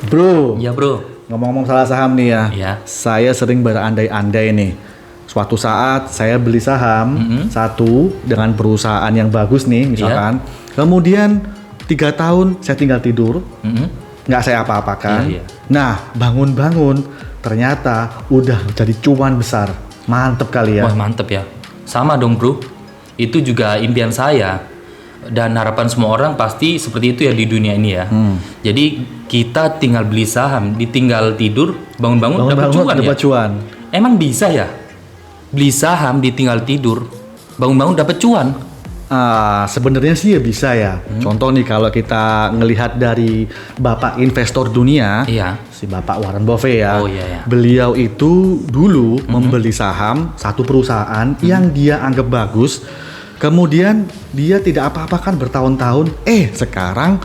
Bro, Iya bro. ngomong-ngomong salah saham nih ya. Iya. Saya sering berandai-andai nih. Suatu saat saya beli saham satu dengan perusahaan yang bagus nih misalkan. Kemudian 3 tahun saya tinggal tidur, nggak saya apa-apakan. Iya. Nah, bangun-bangun ternyata udah jadi cuan besar. Mantep kali ya. Wah mantep ya. Sama dong bro. Itu juga impian saya. Dan harapan semua orang pasti seperti itu ya di dunia ini ya. Jadi kita tinggal beli saham, ditinggal tidur, bangun-bangun dapat cuan ya. dapat cuan. Emang bisa ya? Beli saham ditinggal tidur, bangun-bangun dapat cuan. Sebenarnya sih ya bisa ya. Contoh nih kalau kita ngelihat dari bapak investor dunia, Iya. si bapak Warren Buffett ya. Oh, iya, iya. Beliau itu dulu membeli saham satu perusahaan yang dia anggap bagus. Kemudian dia tidak apa-apakan bertahun-tahun. Sekarang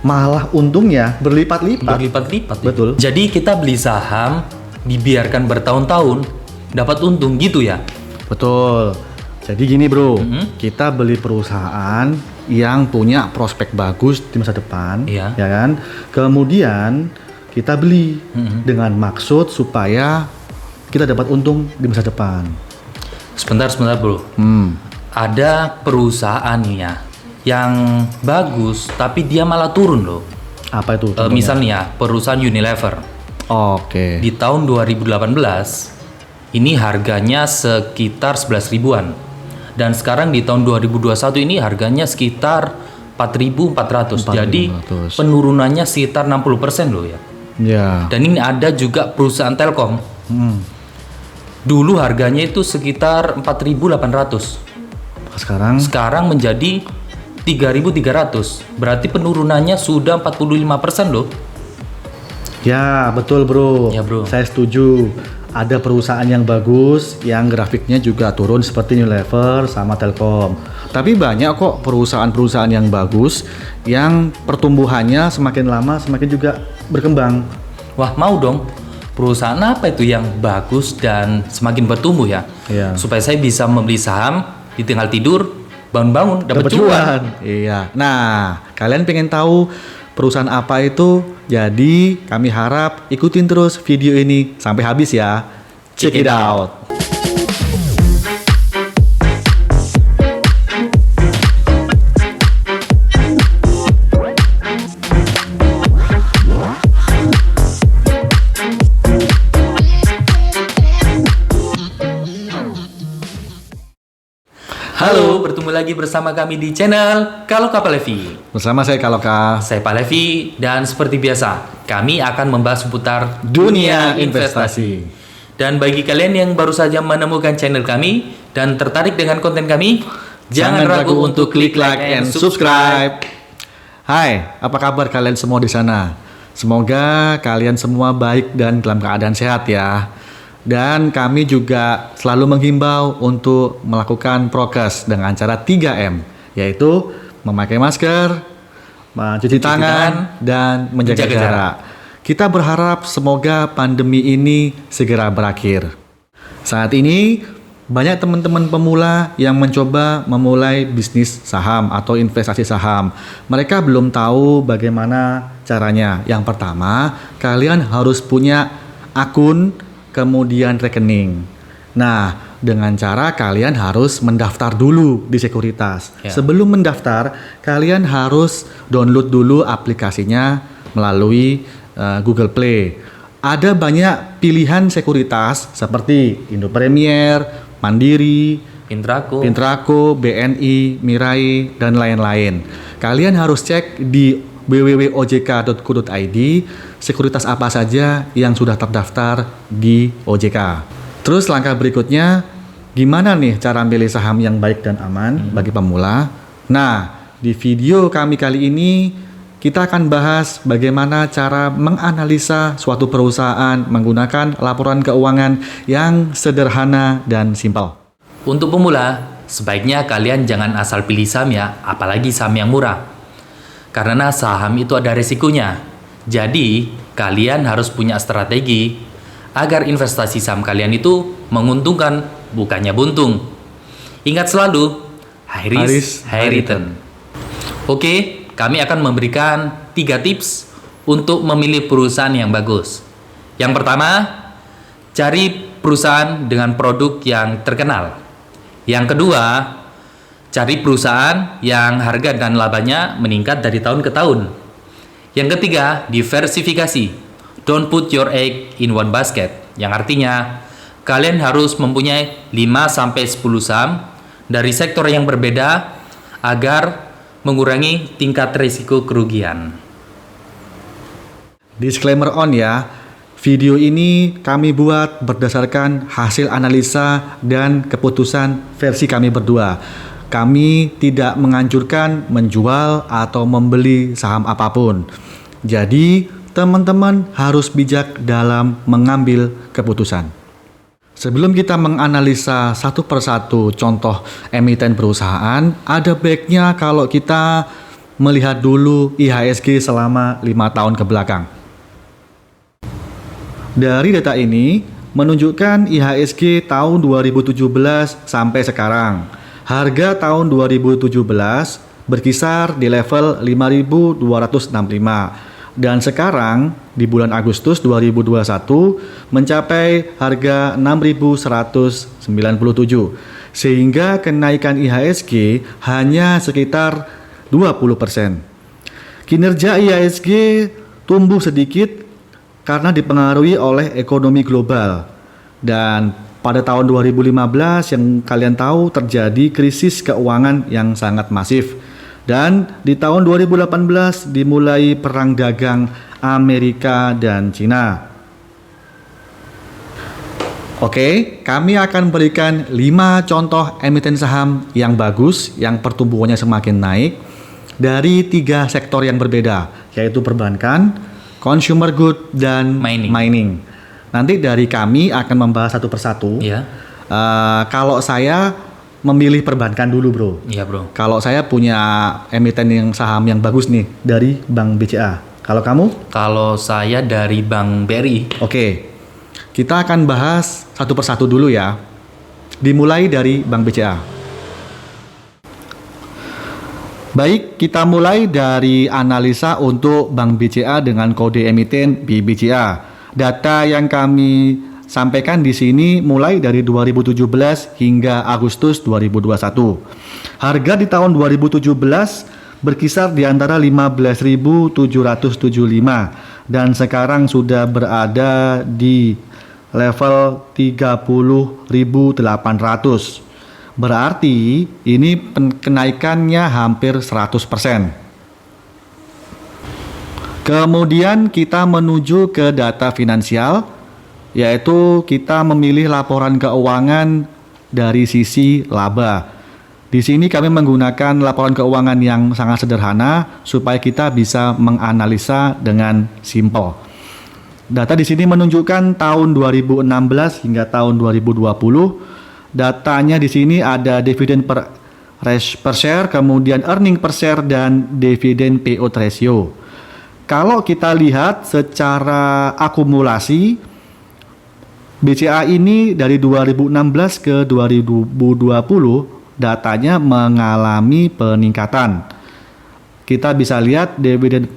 malah untungnya berlipat-lipat. Berlipat-lipat. Ya? Betul. Jadi kita beli saham, dibiarkan bertahun-tahun, dapat untung gitu ya. Betul. Jadi gini bro, kita beli perusahaan yang punya prospek bagus di masa depan, Iya. ya kan? Kemudian kita beli dengan maksud supaya kita dapat untung di masa depan. Sebentar bro. Ada perusahaan nih ya, yang bagus tapi dia malah turun loh. Apa itu? contohnya? Misalnya ya, perusahaan Unilever. Oke. Di tahun 2018 ini harganya sekitar 11 ribuan. Dan sekarang di tahun 2021 ini harganya sekitar 4.400. Jadi 4.400. penurunannya sekitar 60% loh ya. Ya. Dan ini ada juga perusahaan Telkom. Dulu harganya itu sekitar 4.800. Sekarang menjadi 3.300. Berarti penurunannya sudah 45% loh. Ya betul bro. Ya, bro. Saya setuju. Ada perusahaan yang bagus, yang grafiknya juga turun seperti Unilever sama Telkom. Tapi banyak kok perusahaan-perusahaan yang bagus, yang pertumbuhannya semakin lama semakin juga berkembang. Wah mau dong. Perusahaan apa itu yang bagus dan semakin bertumbuh ya? Iya. Supaya saya bisa membeli saham, ditinggal tidur, bangun-bangun dapat cuan. Iya. Nah, kalian pengen tahu perusahaan apa itu? Jadi kami harap ikutin terus video ini sampai habis ya. Check it out. Halo, bertemu lagi bersama kami di channel Kaloka Palevi. Bersama saya Kaloka. Saya Palevi dan seperti biasa, kami akan membahas seputar Dunia investasi. Dan bagi kalian yang baru saja menemukan channel kami dan tertarik dengan konten kami, jangan ragu untuk klik like and subscribe. Hai, apa kabar kalian semua di sana? Semoga kalian semua baik dan dalam keadaan sehat ya. Dan kami juga selalu menghimbau untuk melakukan prokes dengan cara 3M, yaitu memakai masker, mencuci tangan, dan menjaga jarak. Kita berharap semoga pandemi ini segera berakhir. Saat ini banyak teman-teman pemula yang mencoba memulai bisnis saham atau investasi saham. Mereka belum tahu bagaimana caranya. Yang pertama, kalian harus punya akun, kemudian rekening. Nah, dengan cara kalian harus mendaftar dulu di sekuritas. Ya. Sebelum mendaftar, kalian harus download dulu aplikasinya melalui Google Play. Ada banyak pilihan sekuritas seperti Indo Premier, Mandiri, Pintraco, BNI, Mirai, dan lain-lain. Kalian harus cek di www.ojk.co.id sekuritas apa saja yang sudah terdaftar di OJK. Terus langkah berikutnya, gimana nih cara milih saham yang baik dan aman bagi pemula? Nah, di video kami kali ini kita akan bahas bagaimana cara menganalisa suatu perusahaan menggunakan laporan keuangan yang sederhana dan simpel. Untuk pemula, sebaiknya kalian jangan asal pilih saham ya, apalagi saham yang murah. Karena saham itu ada resikonya. Jadi, kalian harus punya strategi agar investasi saham kalian itu menguntungkan, bukannya buntung. Ingat selalu, high risk, high return. Oke, kami akan memberikan 3 tips untuk memilih perusahaan yang bagus. Yang pertama, cari perusahaan dengan produk yang terkenal. Yang kedua, cari perusahaan yang harga dan labanya meningkat dari tahun ke tahun. Yang ketiga, diversifikasi. Don't put your egg in one basket. Yang artinya, kalian harus mempunyai 5-10 saham dari sektor yang berbeda agar mengurangi tingkat risiko kerugian. Disclaimer on ya, video ini kami buat berdasarkan hasil analisa dan keputusan versi kami berdua. Kami tidak menganjurkan menjual atau membeli saham apapun. Jadi, teman-teman harus bijak dalam mengambil keputusan. Sebelum kita menganalisa satu persatu contoh emiten perusahaan, ada baiknya kalau kita melihat dulu IHSG selama 5 tahun ke belakang. Dari data ini menunjukkan IHSG tahun 2017 sampai sekarang. Harga tahun 2017 berkisar di level 5.265 dan sekarang di bulan Agustus 2021 mencapai harga 6.197 sehingga kenaikan IHSG hanya sekitar 20%. Kinerja IHSG tumbuh sedikit karena dipengaruhi oleh ekonomi global dan pada tahun 2015 yang kalian tahu terjadi krisis keuangan yang sangat masif. Dan di tahun 2018 dimulai perang dagang Amerika dan Cina. Oke, kami akan berikan 5 contoh emiten saham yang bagus, yang pertumbuhannya semakin naik dari 3 sektor yang berbeda, yaitu perbankan, consumer good, dan mining. Nanti dari kami akan membahas satu persatu. Iya. Kalau saya memilih perbankan dulu, bro. Iya, bro. Kalau saya punya emiten yang saham yang bagus nih dari Bank BCA. Kalau kamu? Kalau saya dari Bank BRI. Oke. Kita akan bahas satu persatu dulu ya. Dimulai dari Bank BCA. Baik, kita mulai dari analisa untuk Bank BCA dengan kode emiten BBCA. Data yang kami sampaikan di sini mulai dari 2017 hingga Agustus 2021. Harga di tahun 2017 berkisar di antara 15.775 dan sekarang sudah berada di level 30.800. Berarti ini kenaikannya hampir 100%. Kemudian kita menuju ke data finansial, yaitu kita memilih laporan keuangan dari sisi laba. Di sini kami menggunakan laporan keuangan yang sangat sederhana supaya kita bisa menganalisa dengan simpel. Data di sini menunjukkan tahun 2016 hingga tahun 2020. Datanya di sini ada dividen per share, kemudian earning per share dan dividen payout ratio. Kalau kita lihat secara akumulasi, BCA ini dari 2016 ke 2020 datanya mengalami peningkatan. Kita bisa lihat dividen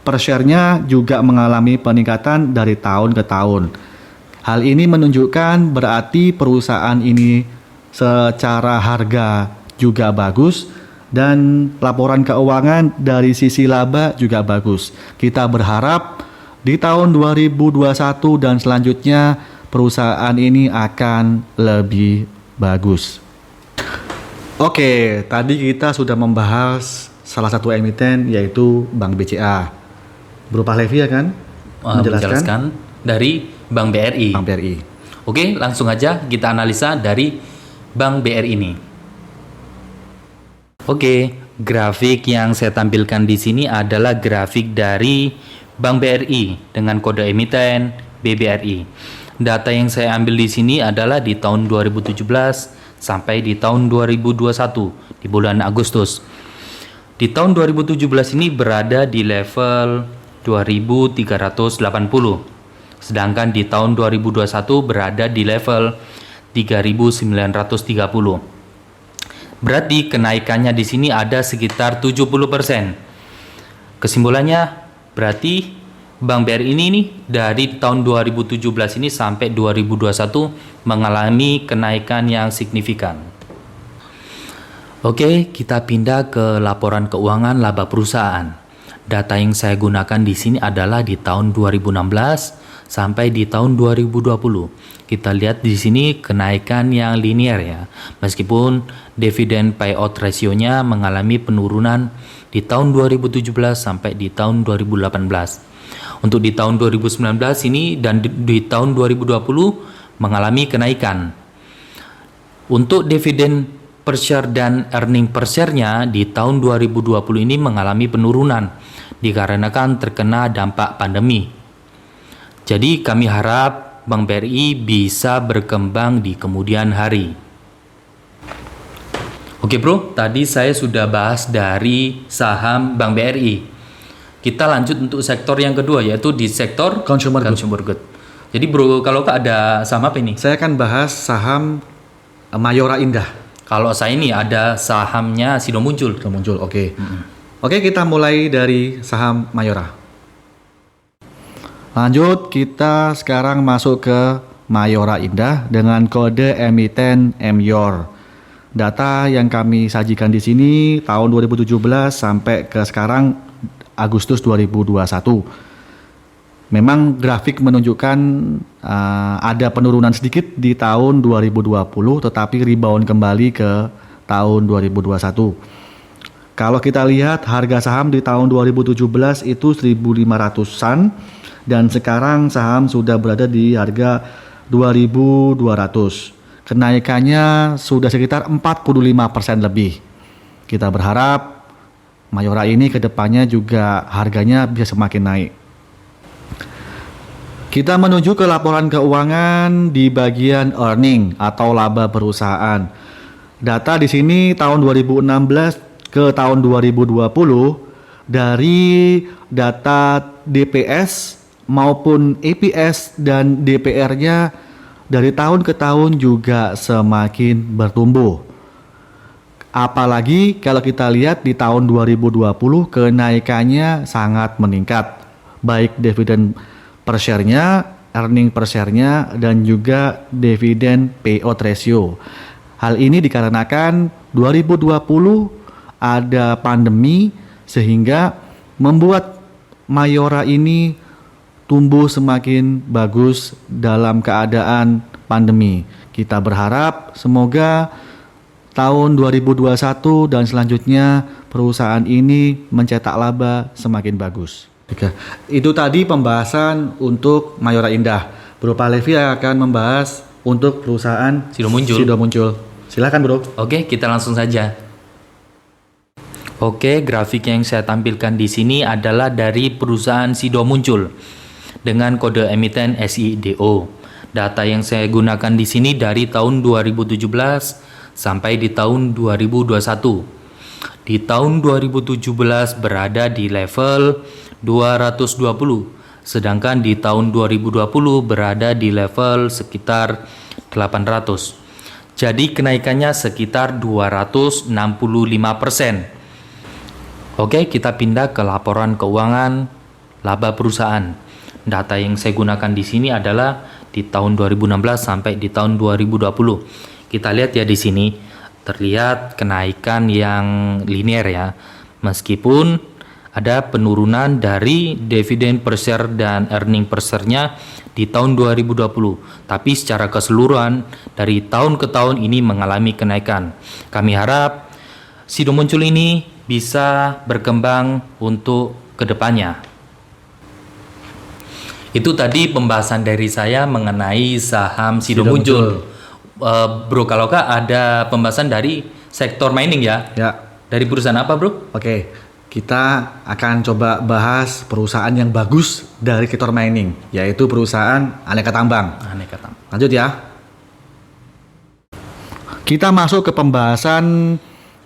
per share-nya juga mengalami peningkatan dari tahun ke tahun. Hal ini menunjukkan berarti perusahaan ini secara harga juga bagus dan laporan keuangan dari sisi laba juga bagus. Kita berharap di tahun 2021 dan selanjutnya perusahaan ini akan lebih bagus. Oke, tadi kita sudah membahas salah satu emiten yaitu Bank BCA. Bro Pahlevi ya kan? Menjelaskan dari Bank BRI. Bank BRI. Oke, langsung aja kita analisa dari Bank BRI ini. Oke, grafik yang saya tampilkan di sini adalah grafik dari Bank BRI dengan kode emiten BBRI. Data yang saya ambil di sini adalah di tahun 2017 sampai di tahun 2021 di bulan Agustus. Di tahun 2017 ini berada di level 2380. Sedangkan di tahun 2021 berada di level 3930. Berarti kenaikannya di sini ada sekitar 70%. Kesimpulannya berarti Bank BRI ini nih dari tahun 2017 ini sampai 2021 mengalami kenaikan yang signifikan. Oke, kita pindah ke laporan keuangan laba perusahaan. Data yang saya gunakan di sini adalah di tahun 2016 sampai di tahun 2020. Kita lihat di sini kenaikan yang linear ya. Meskipun dividen payout ratio-nya mengalami penurunan di tahun 2017 sampai di tahun 2018. Untuk di tahun 2019 ini dan di tahun 2020 mengalami kenaikan. Untuk dividen per share dan earning per share-nya di tahun 2020 ini mengalami penurunan dikarenakan terkena dampak pandemi. Jadi kami harap Bank BRI bisa berkembang di kemudian hari. Oke bro, tadi saya sudah bahas dari saham Bank BRI. Kita lanjut untuk sektor yang kedua, yaitu di sektor Consumer good. Jadi bro, kalau ada saham apa ini? Saya akan bahas saham Mayora Indah. Kalau saya ini ada sahamnya Sido Muncul. Oke. Oke, kita mulai dari saham Mayora. Lanjut, kita sekarang masuk ke Mayora Indah dengan kode emiten MYOR. Data yang kami sajikan di sini tahun 2017 sampai ke sekarang Agustus 2021. Memang grafik menunjukkan ada penurunan sedikit di tahun 2020, tetapi rebound kembali ke tahun 2021. Kalau kita lihat harga saham di tahun 2017 itu 1.500-an dan sekarang saham sudah berada di harga 2.200. Kenaikannya sudah sekitar 45% lebih. Kita berharap Mayora ini kedepannya juga harganya bisa semakin naik. Kita menuju ke laporan keuangan di bagian earning atau laba perusahaan. Data di sini tahun 2016 ke tahun 2020 dari data DPS maupun EPS dan DPR-nya dari tahun ke tahun juga semakin bertumbuh. Apalagi kalau kita lihat di tahun 2020 kenaikannya sangat meningkat, baik dividen per share-nya, earning per share-nya, dan juga dividen payout ratio. Hal ini dikarenakan 2020 ada pandemi sehingga membuat Mayora ini tumbuh semakin bagus dalam keadaan pandemi. Kita berharap semoga tahun 2021 dan selanjutnya perusahaan ini mencetak laba semakin bagus. Itu tadi pembahasan untuk Mayora Indah. Bro Pak Levi akan membahas untuk perusahaan Sido Muncul. Silakan bro. Oke, kita langsung saja. Oke, grafik yang saya tampilkan di sini adalah dari perusahaan Sido Muncul dengan kode emiten SIDO. Data yang saya gunakan di sini dari tahun 2017 sampai di tahun 2021. Di tahun 2017 berada di level 220, sedangkan di tahun 2020 berada di level sekitar 800. Jadi kenaikannya sekitar 265%. Oke, kita pindah ke laporan keuangan laba perusahaan. Data yang saya gunakan di sini adalah di tahun 2016 sampai di tahun 2020. Kita lihat ya di sini terlihat kenaikan yang linear ya. Meskipun ada penurunan dari dividen per share dan earning per share-nya di tahun 2020, tapi secara keseluruhan dari tahun ke tahun ini mengalami kenaikan. Kami harap Sido Muncul ini bisa berkembang untuk kedepannya. Itu tadi pembahasan dari saya mengenai saham Sido Muncul. Bro, kalau Kak ada pembahasan dari sektor mining ya? Ya. Dari perusahaan apa bro? Oke, kita akan coba bahas perusahaan yang bagus dari sektor mining, yaitu perusahaan Aneka Tambang. Lanjut ya. Kita masuk ke pembahasan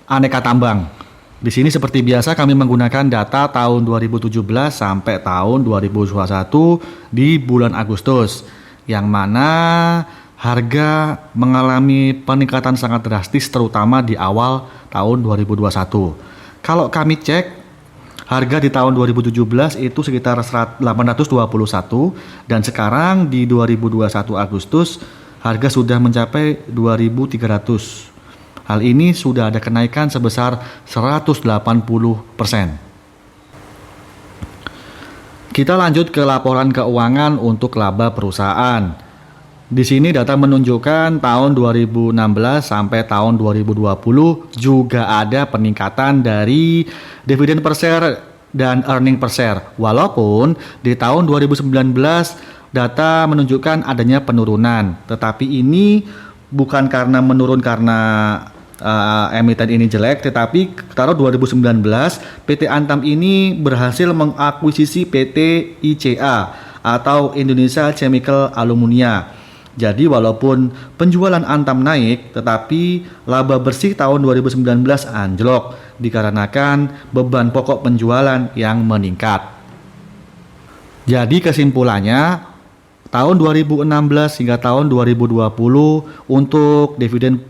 Aneka Tambang. Di sini seperti biasa kami menggunakan data tahun 2017 sampai tahun 2021 di bulan Agustus, yang mana harga mengalami peningkatan sangat drastis terutama di awal tahun 2021. Kalau kami cek, Harga di tahun 2017 itu sekitar 821 dan sekarang di 2021 Agustus harga sudah mencapai 2.300. Hal ini sudah ada kenaikan sebesar 180%. Kita lanjut ke laporan keuangan untuk laba perusahaan. Di sini data menunjukkan tahun 2016 sampai tahun 2020 juga ada peningkatan dari dividen per share dan earning per share. Walaupun di tahun 2019 data menunjukkan adanya penurunan, tetapi ini bukan karena menurun karena emiten ini jelek, tetapi tahun 2019 PT Antam ini berhasil mengakuisisi PT ICA atau Indonesia Chemical Alumina. Jadi walaupun penjualan Antam naik, tetapi laba bersih tahun 2019 anjlok dikarenakan beban pokok penjualan yang meningkat. Jadi kesimpulannya, tahun 2016 hingga tahun 2020 untuk dividen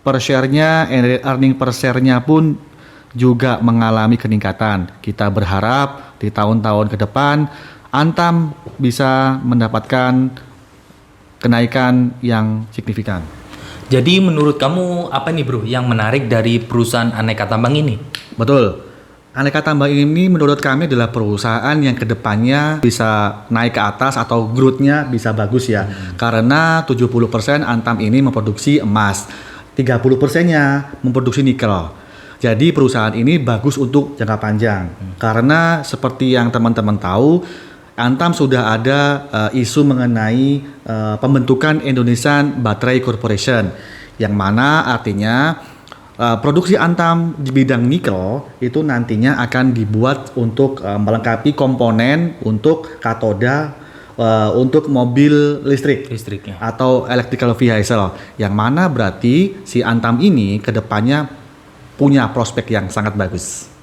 per share-nya, earning per share-nya pun juga mengalami peningkatan. Kita berharap di tahun-tahun ke depan Antam bisa mendapatkan kenaikan yang signifikan. Jadi menurut kamu apa nih bro yang menarik dari perusahaan aneka tambang ini? Betul. Aneka Tambang ini menurut kami adalah perusahaan yang kedepannya bisa naik ke atas atau growth-nya bisa bagus ya. Karena 70% Antam ini memproduksi emas, 30%-nya memproduksi nikel. Jadi perusahaan ini bagus untuk jangka panjang. Karena seperti yang teman-teman tahu, Antam sudah ada isu mengenai pembentukan Indonesian Battery Corporation, yang mana artinya produksi Antam di bidang nikel itu nantinya akan dibuat untuk melengkapi komponen untuk katoda untuk mobil listriknya atau electrical vehicle, yang mana berarti si Antam ini kedepannya punya prospek yang sangat bagus.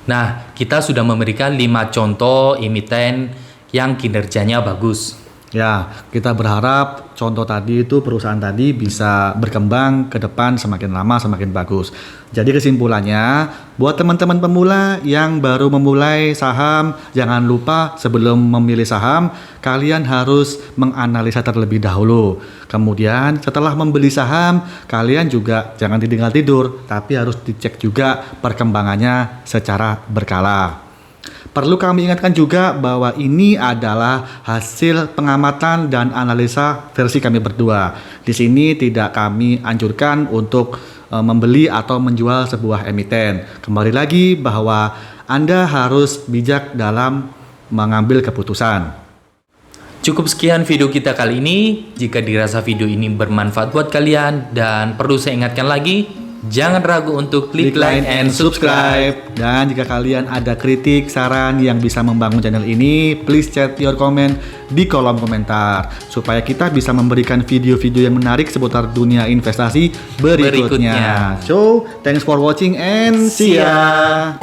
Nah, kita sudah memberikan 5 contoh emiten yang kinerjanya bagus. Ya, kita berharap contoh tadi itu perusahaan tadi bisa berkembang ke depan semakin lama semakin bagus. Jadi kesimpulannya, buat teman-teman pemula yang baru memulai saham, jangan lupa sebelum memilih saham, kalian harus menganalisa terlebih dahulu. Kemudian setelah membeli saham, kalian juga jangan tinggal tidur, tapi harus dicek juga perkembangannya secara berkala. Perlu kami ingatkan juga bahwa ini adalah hasil pengamatan dan analisa versi kami berdua. Di sini tidak kami anjurkan untuk membeli atau menjual sebuah emiten. Kembali lagi bahwa Anda harus bijak dalam mengambil keputusan. Cukup sekian video kita kali ini. Jika dirasa video ini bermanfaat buat kalian dan perlu saya ingatkan lagi, jangan ragu untuk klik like and subscribe. Dan jika kalian ada kritik, saran yang bisa membangun channel ini, please chat your comment di kolom komentar supaya kita bisa memberikan video-video yang menarik seputar dunia investasi berikutnya. So, thanks for watching and see ya.